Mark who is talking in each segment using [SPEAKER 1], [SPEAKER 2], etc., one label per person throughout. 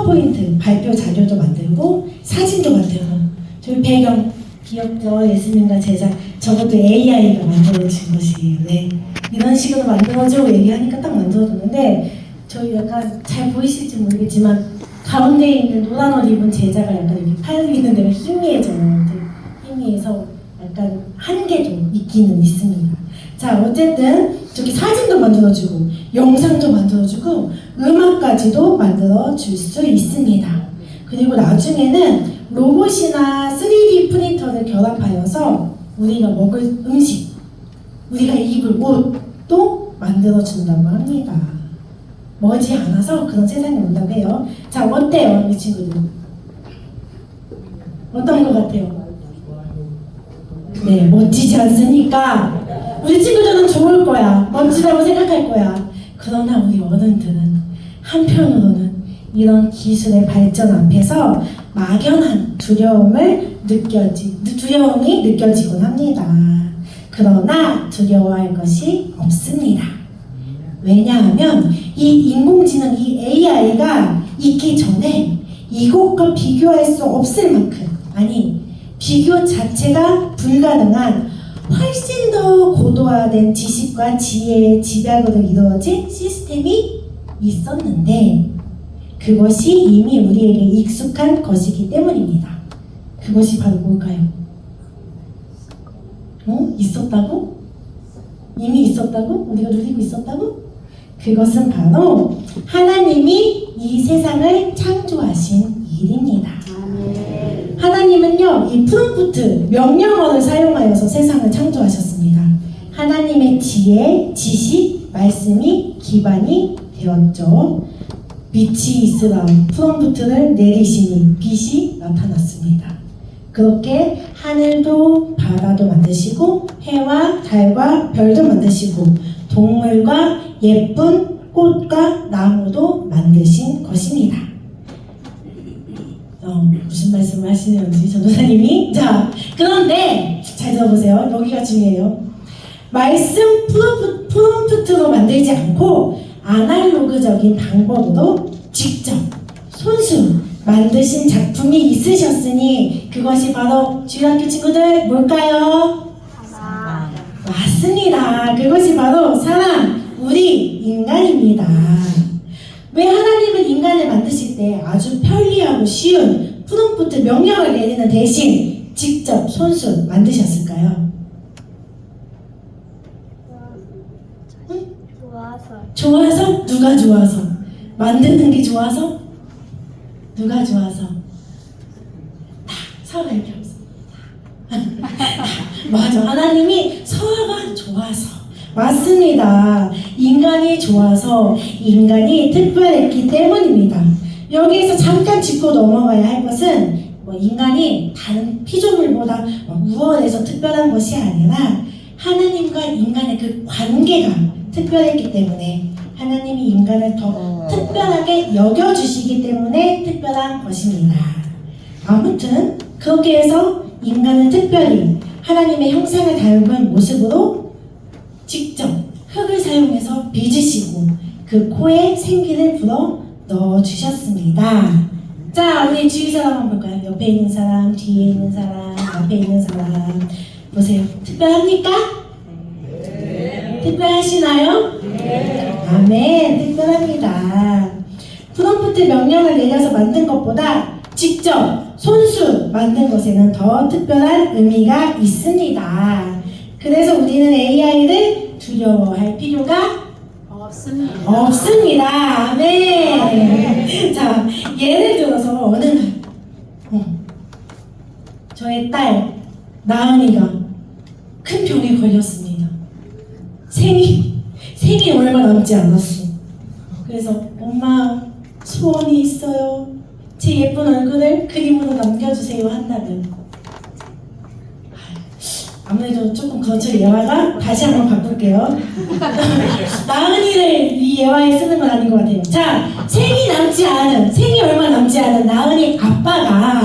[SPEAKER 1] 파워포인트 발표 자료도 만들고 사진도 만들고 저희 배경 귀엽죠? 예수님과 제자 저것도 AI가 만들어준 것이에요. 네. 이런 식으로 만들어줘 얘기하니까 딱 만들어줬는데 저희 약간 잘 보이실지 모르겠지만 가운데 있는 노란 옷 입은 제자가 약간 여기 팔 있는 데가 희미해져요. 희미해서 약간 한계도 있기는 있습니다. 자, 어쨌든 저기 사진도 만들어주고 영상도 만들어주고 음악까지도 만들어줄 수 있습니다. 그리고 나중에는 로봇이나 3D 프린터를 결합하여서 우리가 먹을 음식, 우리가 입을 옷도 만들어준다고 합니다. 머지 않아서 그런 세상이 온다고 해요. 자, 어때요, 이 친구들? 어떤 것 같아요? 네, 멋지지 않습니까? 우리 친구들은 좋을 거야. 멋지다고 생각할 거야. 그러나 우리 어른들은 한편으로는 이런 기술의 발전 앞에서 막연한 두려움이 느껴지곤 합니다. 그러나 두려워할 것이 없습니다. 왜냐하면 이 인공지능, 이 AI가 있기 전에 이것과 비교할 수 없을 만큼, 아니 비교 자체가 불가능한 훨씬 더 고도화된 지식과 지혜의 집약으로 이루어진 시스템이 있었는데 그것이 이미 우리에게 익숙한 것이기 때문입니다. 그것이 바로 뭘까요? 있었다고? 이미 있었다고? 우리가 누리고 있었다고? 그것은 바로 하나님이 이 세상을 창조하신 일입니다. 하나님은요, 이 프롬프트, 명령어를 사용하여서 세상을 창조하셨습니다. 하나님의 지혜, 지식, 말씀이 기반이 되었죠. 빛이 있으라 프롬프트를 내리시니 빛이 나타났습니다. 그렇게 하늘도 바다도 만드시고 해와 달과 별도 만드시고 동물과 예쁜 꽃과 나무도 만드신 것입니다. 무슨 말씀을 하시는지 전도사님이. 자, 그런데 잘 들어보세요. 여기가 중요해요. 말씀 프롬프트로 만들지 않고 아날로그적인 방법으로 직접 손수 만드신 작품이 있으셨으니 그것이 바로 주일학교 친구들 뭘까요? 사랑. 맞습니다. 그것이 바로 사랑, 우리 인간입니다. 왜 하나님은 인간을 만드실 때 아주 편리하고 쉬운 프롬프트 명령을 내리는 대신 직접 손수 만드셨을까요? 응? 좋아서? 누가 좋아서? 만드는 게 좋아서? 누가 좋아서? 서로가 이렇게 없습니다. 맞아, 하나님이 서로가 좋아서. 맞습니다. 인간이 좋아서 인간이 특별했기 때문입니다. 여기에서 잠깐 짚고 넘어가야 할 것은 인간이 다른 피조물보다 우월해서 특별한 것이 아니라 하나님과 인간의 그 관계가 특별했기 때문에 하나님이 인간을 더 특별하게 여겨주시기 때문에 특별한 것입니다. 아무튼 그렇게 해서 인간은 특별히 하나님의 형상을 닮은 모습으로 직접 흙을 사용해서 빚으시고 그 코에 생기를 불어 넣어주셨습니다. 자, 우리 주위 사람 한번 볼까요? 옆에 있는 사람, 뒤에 있는 사람, 앞에 있는 사람 보세요. 특별합니까? 네. 특별하시나요? 네. 아멘. 특별합니다. 프롬프트 명령을 내려서 만든 것보다 직접 손수 만든 것에는 더 특별한 의미가 있습니다. 그래서 우리는 AI를 두려워할 필요가 없습니다. 아멘. 자, 예를 들어서 어느 날 저의 딸 나은이가 큰 병에 걸렸습니다. 생이 얼마 남지 않았어. 그래서 엄마 소원이 있어요. 제 예쁜 얼굴을 그림으로 남겨주세요 한다면 아무래도 조금 거칠 예화가 다시 한번 바꿀게요. 나은이를 이 예화에 쓰는 건 아닌 것 같아요. 자, 생이 얼마 남지 않은 나은이 아빠가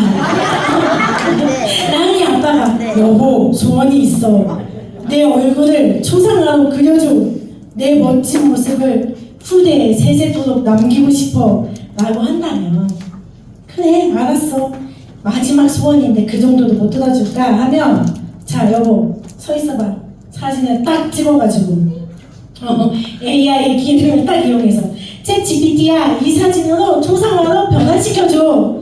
[SPEAKER 1] 나은이 아빠가 여보 소원이 있어. 내 얼굴을 초상화로 그려줘. 내 멋진 모습을 후대에 세세토록 남기고 싶어 라고 한다면 그래 알았어 마지막 소원인데 그 정도도 못 들어줄까 하면 자 여보 서 있어봐 사진을 딱 찍어가지고 AI 기능을 딱 이용해서 챗 GPT야 이 사진으로 초상화로 변환시켜줘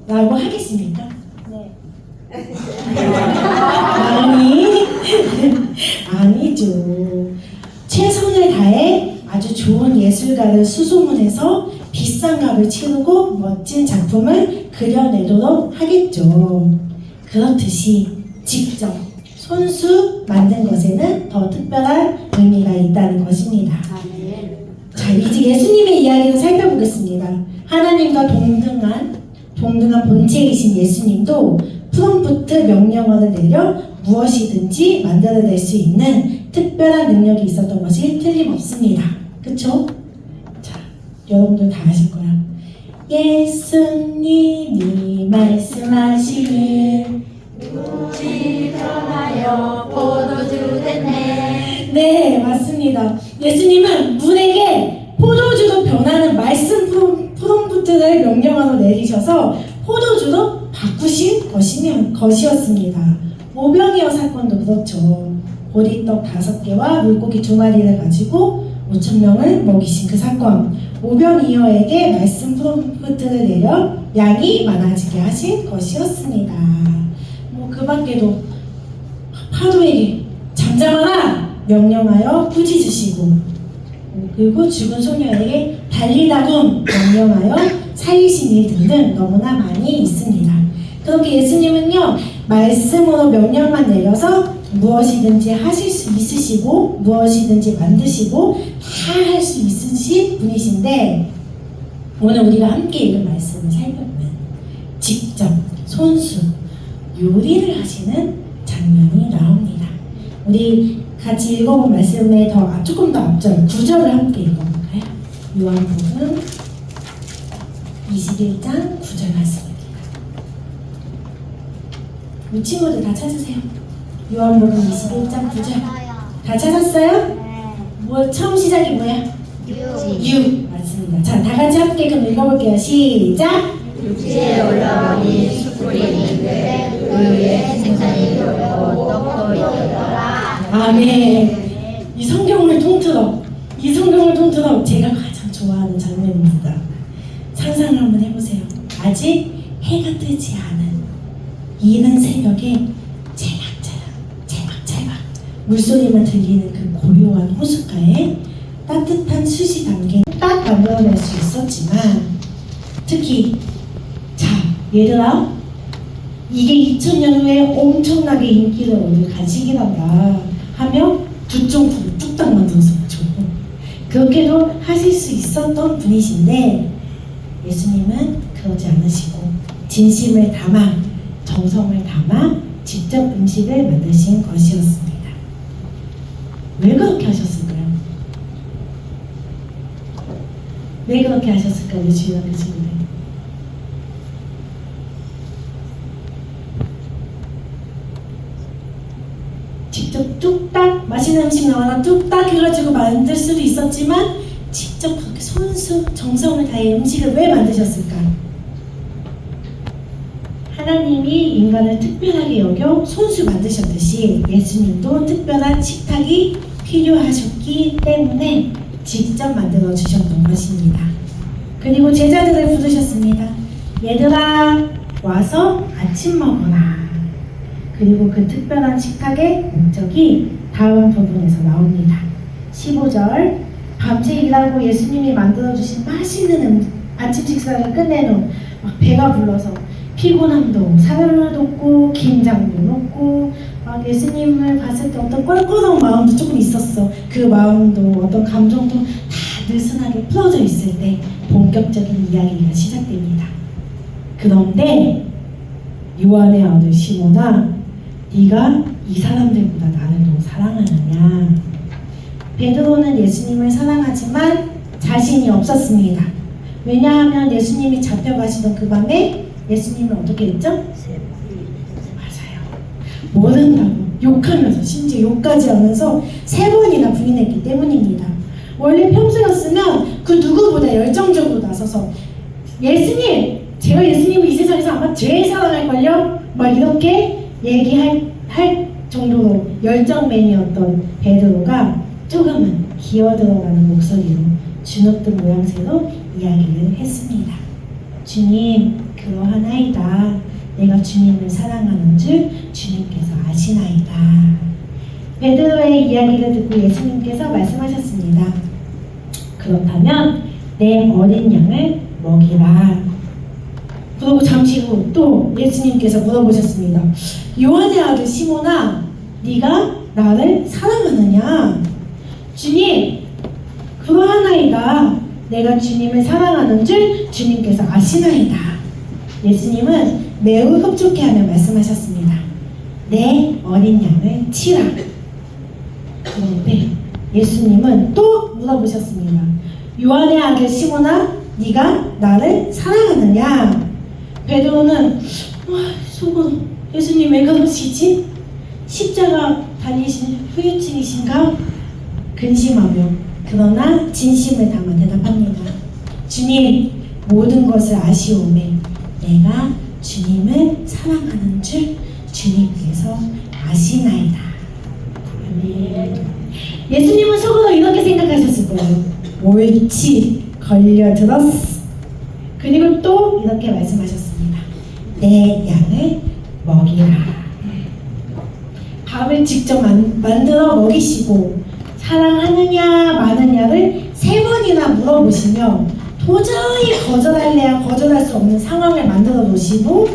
[SPEAKER 1] 라고 하겠습니까? 네. 아니죠. 최선을 다해 아주 좋은 예술가를 수소문해서 비싼 값을 치르고 멋진 작품을 그려내도록 하겠죠. 그렇듯이 직접 손수 만든 것에는 더 특별한 의미가 있다는 것입니다. 자, 이제 예수님의 이야기를 살펴보겠습니다. 하나님과 동등한 본체이신 예수님도 프롬프트 명령어를 내려 무엇이든지 만들어낼 수 있는 특별한 능력이 있었던 것이 틀림없습니다. 그쵸? 자, 여러분들 다 아실 거야. 예수님이 말씀하시는
[SPEAKER 2] 물이 변하여 포도주 됐네.
[SPEAKER 1] 네, 맞습니다. 예수님은 물에게 포도주로 변하는 말씀 프롬프트를 명령어로 내리셔서 포도주로 바꾸신 것이었습니다. 오병이어 사건도 그렇죠. 보리떡 5개와 물고기 2마리를 가지고 5,000명을 먹이신 그 사건. 오병이어에게 말씀 프롬프트를 내려 양이 많아지게 하신 것이었습니다. 뭐 그 밖에도 파도에게 잠잠하라 명령하여 꾸짖으시고 그리고 죽은 소녀에게 달리다군 명령하여 살리신 일 등등 너무나 많이 있습니다. 그렇게 예수님은요 말씀으로 명령만 내려서 무엇이든지 하실 수 있으시고 무엇이든지 만드시고 다 할 수 있으신 분이신데 오늘 우리가 함께 읽은 말씀을 살펴보면 직접 손수 요리를 하시는 장면이 나옵니다. 우리 같이 읽어본 말씀에 조금 더 앞절 9절을 함께 읽어볼까요? 요한복음 21장 9절 말씀입니다. 우리 친구들 다 찾으세요. 요한복음 21장 9절 다 찾았어요? 뭐 처음 시작이 뭐야? 6 맞습니다. 자, 다 같이 함께 그럼 읽어볼게요. 시작!
[SPEAKER 2] 육지에 올라오니 숯불이 있는데 의의 생산이 결코 떡도 있더라.
[SPEAKER 1] 아멘. 이 성경을 통틀어 제가 가장 좋아하는 장면입니다. 상상을 한번 해보세요. 아직 해가 뜨지 않은 이른 새벽에 찰칵찰칵 물소리만 들리는 그 고요한 호숫가에 따뜻한 숯이 담긴 딱 만들어낼 수 있었지만 특히 자 얘들아 이게 2000년 후에 엄청나게 인기를 얻을 간식이란다 하며 두쫑불을 뚝딱 만들어서 줘. 그렇게도 하실 수 있었던 분이신데 예수님은 그러지 않으시고 진심을 담아 정성을 담아 직접 음식을 만드신 것이었습니다. 왜 그렇게 하셨을까요? 왜 그렇게 하셨을까요? 주일학교 친구들 직접 뚝딱 맛있는 음식 나와라 뚝딱 해가지고 만들 수도 있었지만 직접 그렇게 손수 정성을 다해 음식을 왜 만드셨을까? 하나님이 인간을 특별하게 여겨 손수 만드셨듯이 예수님도 특별한 식탁이 필요하셨기 때문에 직접 만들어 주셨던 것입니다. 그리고 제자들을 부르셨습니다. 얘들아 와서 아침 먹어라. 그리고 그 특별한 식탁의 목적이 다음 부분에서 나옵니다. 15절 밤새 일하고 예수님이 만들어주신 맛있는 아침 식사를 끝낸 후 막 배가 불러서 피곤함도 사랑을 돋고 긴장도 높고 막 예수님을 봤을 때 어떤 껄끄러운 마음도 조금 있었어. 그 마음도 어떤 감정도 다 느슨하게 풀어져 있을 때 본격적인 이야기가 시작됩니다. 그런데 요한의 아들 시몬아 네가 이 사람들보다 나를 더 사랑하느냐? 베드로는 예수님을 사랑하지만 자신이 없었습니다. 왜냐하면 예수님이 잡혀가시던 그 밤에 예수님을 어떻게 했죠? 맞아요. 모른다고 욕하면서 심지어 욕까지 하면서 3번이나 부인했기 때문입니다. 원래 평소였으면 그 누구보다 열정적으로 나서서 예수님, 제가 예수님을 이 세상에서 아마 제일 사랑할걸요? 막 이렇게 할 정도로 열정맨이었던 베드로가 조금은 기어들어가는 목소리로 주눅든 모양새로 이야기를 했습니다. 주님, 그러하나이다. 내가 주님을 사랑하는 줄 주님께서 아시나이다. 베드로의 이야기를 듣고 예수님께서 말씀하셨습니다. 그렇다면 내 어린 양을 먹이라. 그리고 잠시 후 또 예수님께서 물어보셨습니다. 요한의 아들 시몬아, 네가 나를 사랑하느냐? 주님, 그러하나이다. 내가 주님을 사랑하는 줄 주님께서 아시나이다. 예수님은 매우 흡족해하며 말씀하셨습니다. 내 어린 양을 치라. 그런데 예수님은 또 물어보셨습니다. 요한의 아들 시몬아, 네가 나를 사랑하느냐? 베드로는 속으로 예수님 왜 그러시지? 십자가 달리신 후유증이신가? 근심하며 그러나 진심을 담아 대답합니다. 주님, 모든 것을 아시오매 내가 주님을 사랑하는 줄 주님께서 아시나이다. 아멘. 예수님은 속으로 이렇게 생각하셨을 거예요. 옳지, 걸려들었어. 그리고 또 이렇게 말씀하셨습니다. 내 양을 먹이라. 밥을 직접 만들어 먹이시고 사랑하느냐 마느냐를 3번이나 물어보시며 도저히 거절할래야 거절할 수 없는 상황을 만들어 놓으시고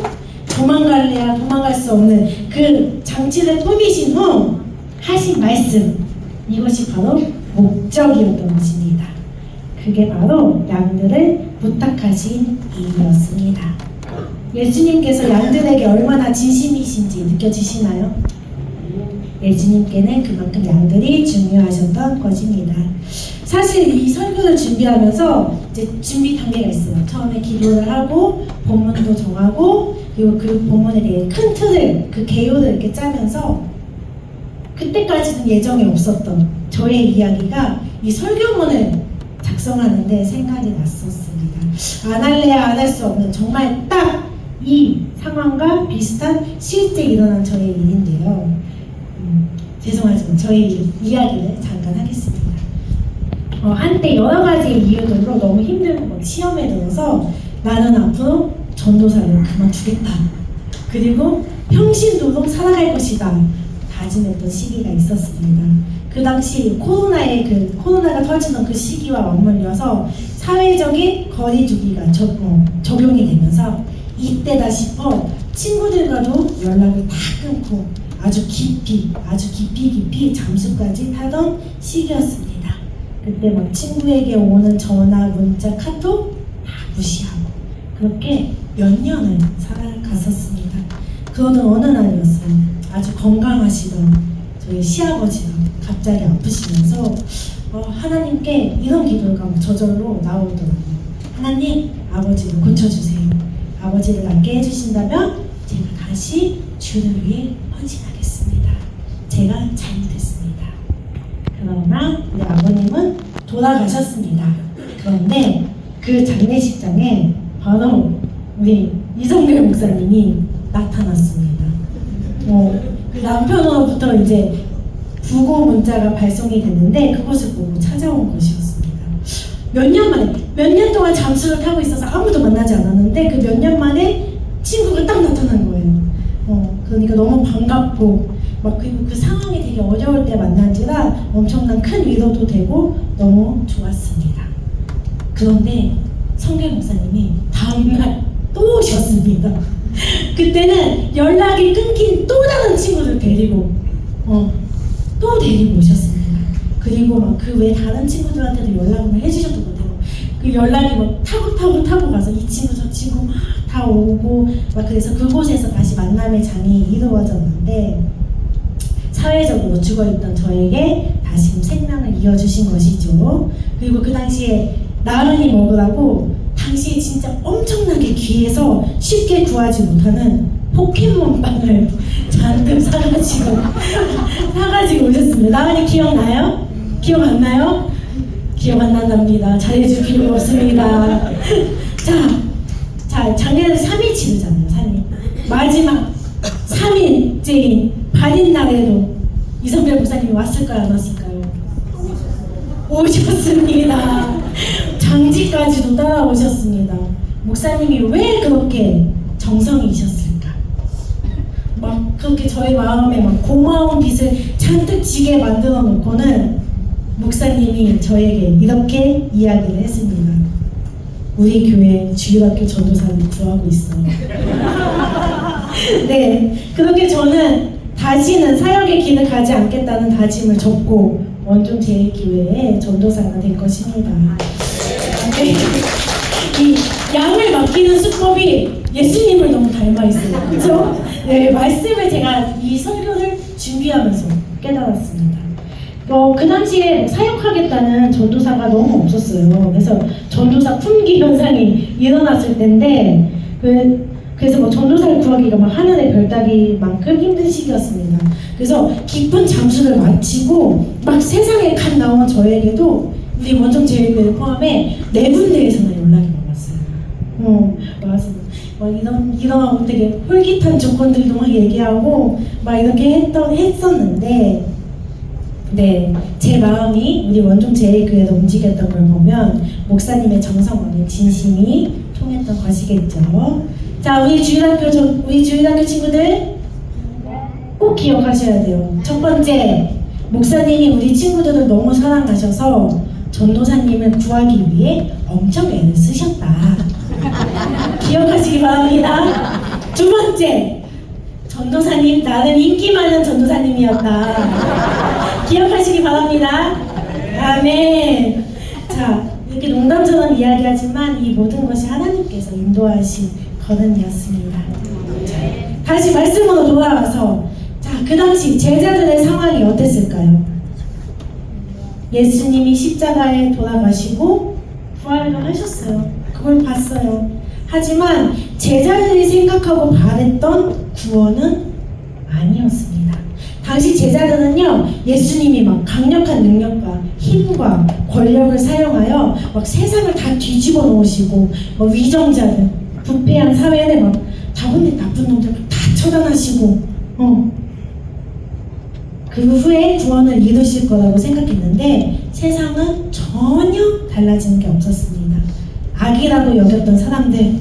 [SPEAKER 1] 도망갈래야 도망갈 수 없는 그 장치를 꾸미신 후 하신 말씀, 이것이 바로 목적이었던 것입니다. 그게 바로 양들을 부탁하신 이유였습니다. 예수님께서 양들에게 얼마나 진심이신지 느껴지시나요? 예수님께는 그만큼 양들이 중요하셨던 것입니다. 사실 이 설교를 준비하면서 이제 준비 단계가 있어요. 처음에 기도를 하고 본문도 정하고 그리고 그 본문에 대해 큰 틀을, 그 개요를 이렇게 짜면서 그때까지는 예정에 없었던 저의 이야기가 이 설교문을 작성하는데 생각이 났었습니다. 안 할래야 안 할 수 없는 정말 딱 이 상황과 비슷한 실제 일어난 저의 일인데요. 죄송하지만 저희 이야기를 잠깐 하겠습니다. 한때 여러 가지 이유들로 너무 힘들고 막 시험에 들어서 나는 앞으로 전도사를 그만두겠다. 그리고 평신도록 살아갈 것이다. 다짐했던 시기가 있었습니다. 그 당시 코로나가 터지던 그 시기와 맞물려서 사회적인 거리두기가 적용이 되면서 이때다 싶어 친구들과도 연락을 다 끊고 아주 깊이 잠수까지 타던 시기였습니다. 그때 막 친구에게 오는 전화, 문자, 카톡 다 무시하고 그렇게 몇 년을 살아갔었습니다. 그러던 어느 날이었어요. 아주 건강하시던 저희 시아버지가 갑자기 아프시면서 하나님께 이런 기도가 저절로 나오더라고요. 하나님, 아버지를 고쳐주세요. 아버지를 낫게 해주신다면 제가 다시 주를 위해 헌신하겠습니다. 제가 잘못했습니다. 그러나 우리 아버님은 돌아가셨습니다. 그런데 그 장례식장에 바로 우리 이성길 목사님이 나타났습니다. 그 남편으로부터 이제 부고 문자가 발송이 됐는데 그것을 보고 찾아온 것이었습니다. 몇 년 동안 잠수를 타고 있어서 아무도 만나지 않았는데 그 몇 년 만에 친구가 딱 나타난 거예요. 그러니까 너무 반갑고 그리고 그 상황이 되게 어려울 때 만난지라 엄청난 큰 위로도 되고 너무 좋았습니다. 그런데 성길 목사님이 다음날 또 오셨습니다. 그때는 연락이 끊긴 또 다른 친구를 데리고 또 데리고 오셨습니다. 그리고 그 외 다른 친구들한테도 연락을 해주셨던 것 같아요. 그 연락이 타고 가서 이 친구 저 친구 막 다 오고 그래서 그곳에서 다시 만남의 장이 이루어졌는데 사회적으로 죽어있던 저에게 다시 생명을 이어주신 것이죠. 그리고 그 당시에 나른이 먹으라고 당시에 진짜 엄청나게 귀해서 쉽게 구하지 못하는 포켓몬빵을 잔뜩 사가지고 오셨습니다. 나은이 기억나요? 기억 안 나요? 기억 안 난답니다. 잘해줄 필요가 없습니다. 자, 작년에 3일 치르잖아요, 3일. 마지막 3일째인 발인 날에도 이성별 목사님이 왔을까요, 안 왔을까요? 오셨습니다. 장지까지도 따라오셨습니다. 목사님이 왜 그렇게 정성이셨을까? 막 그렇게 저희 마음에 막 고마운 빛을 잔뜩 지게 만들어 놓고는 목사님이 저에게 이렇게 이야기를 했습니다. 우리 교회 주일학교 전도사를 구하고 있어요. 네, 그렇게 저는 다시는 사역의 길을 가지 않겠다는 다짐을 접고 원종 제1교회의 전도사가 될 것입니다. 네. 이 양을 맡기는 수법이 예수님을 너무 닮아 있어요. 그렇죠? 네, 말씀을 제가 이 설교를 준비하면서 깨달았습니다. 그 당시에 사역하겠다는 전도사가 너무 없었어요. 그래서 전도사 품귀 현상이 일어났을 때인데 그래서 뭐 전도사를 구하기가 막 하늘의 별 따기만큼 힘든 시기였습니다. 그래서 깊은 잠수를 마치고 막 세상에 갓 나온 저에게도 우리 원종 제일교회 포함해 4군데에서나 연락이 와봤어요. 와서 막 이런 되게 홀깃한 조건들도 막 얘기하고 막 이렇게 했었는데, 네, 제 마음이 우리 원종 제일교회로 움직였던 걸 보면 목사님의 정성 어린 진심이 통했던 것이겠죠. 자, 우리 주일학교 친구들 꼭 기억하셔야 돼요. 첫 번째, 목사님이 우리 친구들을 너무 사랑하셔서 전도사님을 구하기 위해 엄청 애를 쓰셨다. 기억하시기 바랍니다. 두 번째, 전도사님 나는 인기 많은 전도사님이었다. 기억하시기 바랍니다. 아멘. 자, 이렇게 농담처럼 이야기하지만 이 모든 것이 하나님께서 인도하신 걸음이었습니다. 다시 말씀으로 돌아와서, 자, 그 당시 제자들의 상황이 어땠을까요? 예수님이 십자가에 돌아가시고 부활을 하셨어요. 그걸 봤어요. 하지만 제자들이 생각하고 바랬던 구원은 아니었습니다. 당시 제자들은요, 예수님이 막 강력한 능력과 힘과 권력을 사용하여 막 세상을 다 뒤집어 놓으시고 위정자들, 부패한 사회를 막 자본의 나쁜 놈들 다 처단하시고 그 후에 구원을 이루실 거라고 생각했는데 세상은 전혀 달라지는 게 없었습니다. 악이라고 여겼던 사람들,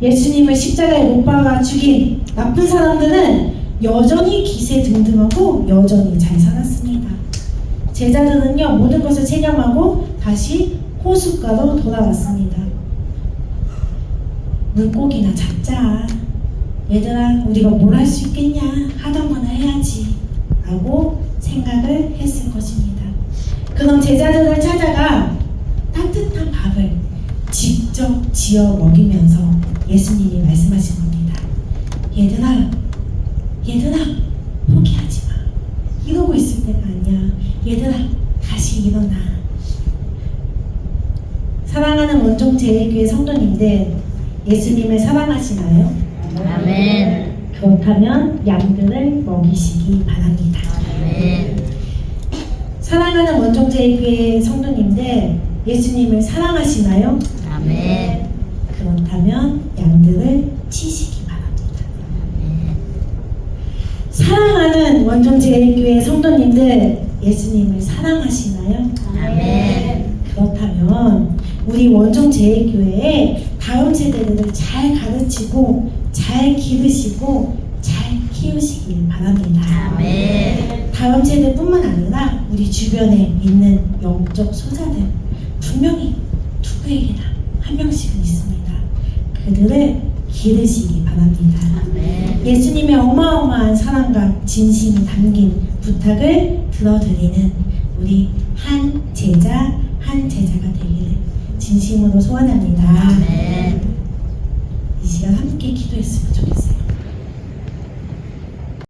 [SPEAKER 1] 예수님을 십자가에 못 박아 죽인 나쁜 사람들은 여전히 기세등등하고 여전히 잘 살았습니다. 제자들은요, 모든 것을 체념하고 다시 호숫가로 돌아왔습니다. 물고기나 잡자. 얘들아, 우리가 뭘 할 수 있겠냐? 하던 거나 해야지 라고 생각을 했을 것입니다. 그럼 제자들을 찾아가 따뜻한 밥을 직접 지어 먹이면서 예수님이 말씀하신 겁니다. 얘들아 포기하지 마. 이러고 있을 때가 아니야. 얘들아, 다시 일어나. 사랑하는 원종 제1교회 성도님들, 예수님을 사랑하시나요?
[SPEAKER 2] 아멘.
[SPEAKER 1] 그렇다면 양들을 먹이시기 바랍니다.
[SPEAKER 2] 아멘.
[SPEAKER 1] 사랑하는 원종 제1교회 성도님들, 예수님을 사랑하시나요?
[SPEAKER 2] 아멘.
[SPEAKER 1] 그렇다면 양들을 치시기 바랍니다.
[SPEAKER 2] 아멘.
[SPEAKER 1] 사랑하는 원종 제1교회 성도님들, 예수님을 사랑하시나요?
[SPEAKER 2] 아멘.
[SPEAKER 1] 그렇다면 우리 원종 제1교회의 다음 세대들을 잘 가르치고 잘 기르시고 잘 키우시길 바랍니다.
[SPEAKER 2] 아멘.
[SPEAKER 1] 다음 세대뿐만 아니라 우리 주변에 있는 영적 소자들 분명히 누구에게나 한 명씩은 있습니다. 그들을 기르시기 바랍니다.
[SPEAKER 2] 아멘.
[SPEAKER 1] 예수님의 어마어마한 사랑과 진심이 담긴 부탁을 들어드리는 우리 한 제자가 되기를 진심으로 소원합니다.
[SPEAKER 2] 아멘.
[SPEAKER 1] 이 시간 함께 기도했으면 좋겠어요.